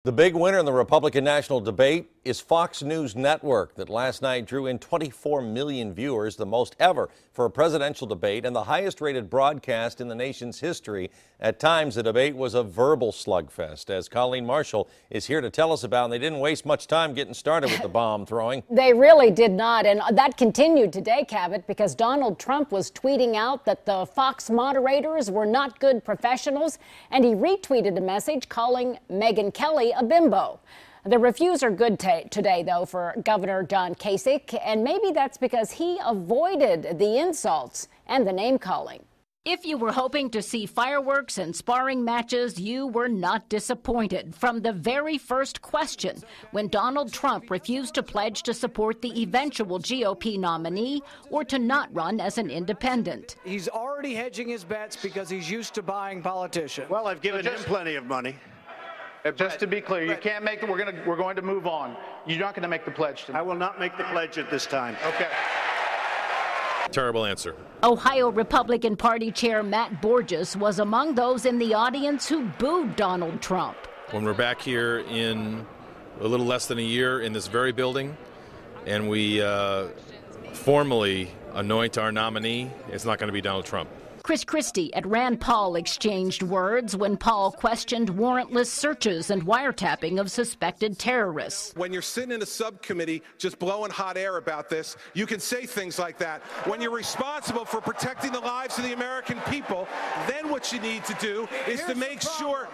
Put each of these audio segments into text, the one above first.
The big winner in the Republican national debate is Fox News Network, that last night drew in 24 million viewers, the most ever for a presidential debate and the highest rated broadcast in the nation's history. At times, the debate was a verbal slugfest, as Colleen Marshall is here to tell us about, and they didn't waste much time getting started with the bomb throwing. They really did not, and that continued today, Cabot, because Donald Trump was tweeting out that the Fox moderators were not good professionals, and he retweeted a message calling Megyn Kelly a bimbo. The reviews are good today, though, for Governor John Kasich, and maybe that's because he avoided the insults and the name-calling. If you were hoping to see fireworks and sparring matches, you were not disappointed from the very first question, when Donald Trump refused to pledge to support the eventual GOP nominee or to not run as an independent. He's already hedging his bets because he's used to buying politicians. Well, I've given him plenty of money. Just to be clear, you can't make it. We're going to move on. You're not going to make the pledge tonight. I will not make the pledge at this time. Okay. Terrible answer. Ohio Republican Party Chair Matt Borges was among those in the audience who booed Donald Trump. When we're back here in a little less than a year in this very building, and we formally anoint our nominee, it's not going to be Donald Trump. Chris Christie at Rand Paul exchanged words when Paul questioned warrantless searches and wiretapping of suspected terrorists. When you're sitting in a subcommittee just blowing hot air about this, you can say things like that. When you're responsible for protecting the lives of the American people, then what you need to do is to make sure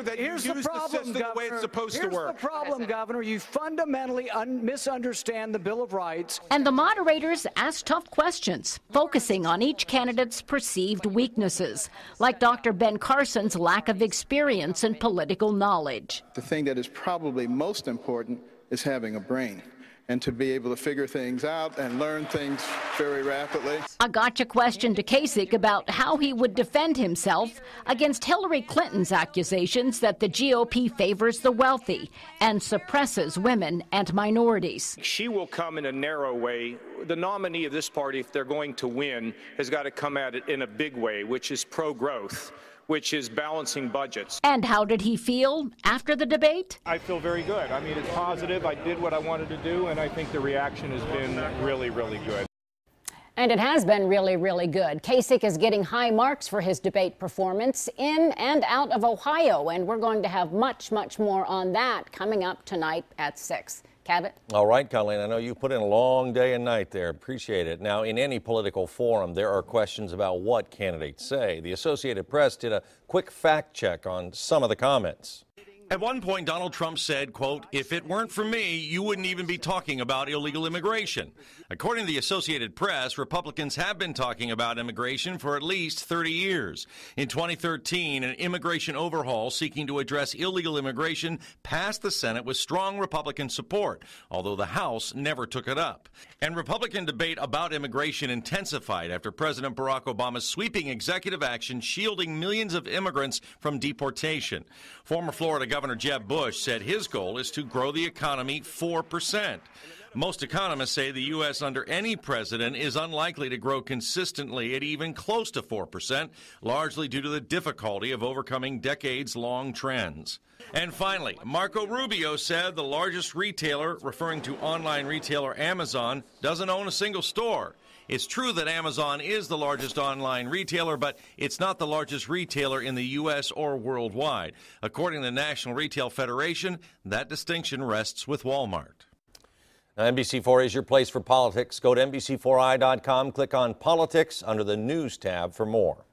that you use the system the way it's supposed to work. Here's the problem, Governor. You fundamentally misunderstand the Bill of Rights. And the moderators asked tough questions, focusing on each candidate's perceived weaknesses, like Dr. Ben Carson's lack of experience and political knowledge. The thing that is probably most important is having a brain and to be able to figure things out and learn things very rapidly. A gotcha question to Kasich about how he would defend himself against Hillary Clinton's accusations that the GOP favors the wealthy and suppresses women and minorities. She will come in a narrow way. The nominee of this party, if they're going to win, has got to come at it in a big way, which is pro-growth, which is balancing budgets. And how did he feel after the debate? I feel very good. I mean, it's positive. I did what I wanted to do, and I think the reaction has been really, really good. And it has been really, really good. Kasich is getting high marks for his debate performance in and out of Ohio, and we're going to have much, much more on that coming up tonight at 6. Cabot? All right, Colleen, I know you put in a long day and night there. Appreciate it. Now, in any political forum, there are questions about what candidates say. The Associated Press did a quick fact check on some of the comments. At one point, Donald Trump said, quote, "If it weren't for me, you wouldn't even be talking about illegal immigration." According to the Associated Press, Republicans have been talking about immigration for at least 30 years. In 2013, an immigration overhaul seeking to address illegal immigration passed the Senate with strong Republican support, although the House never took it up. And Republican debate about immigration intensified after President Barack Obama's sweeping executive action shielding millions of immigrants from deportation. Former Florida Governor Jeb Bush said his goal is to grow the economy 4%. Most economists say the U.S. under any president is unlikely to grow consistently at even close to 4%, largely due to the difficulty of overcoming decades-long trends. And finally, Marco Rubio said the largest retailer, referring to online retailer Amazon, doesn't own a single store. It's true that Amazon is the largest online retailer, but it's not the largest retailer in the U.S. or worldwide. According to the National Retail Federation, that distinction rests with Walmart. Now, NBC4 is your place for politics. Go to NBC4i.com, click on Politics under the News tab for more.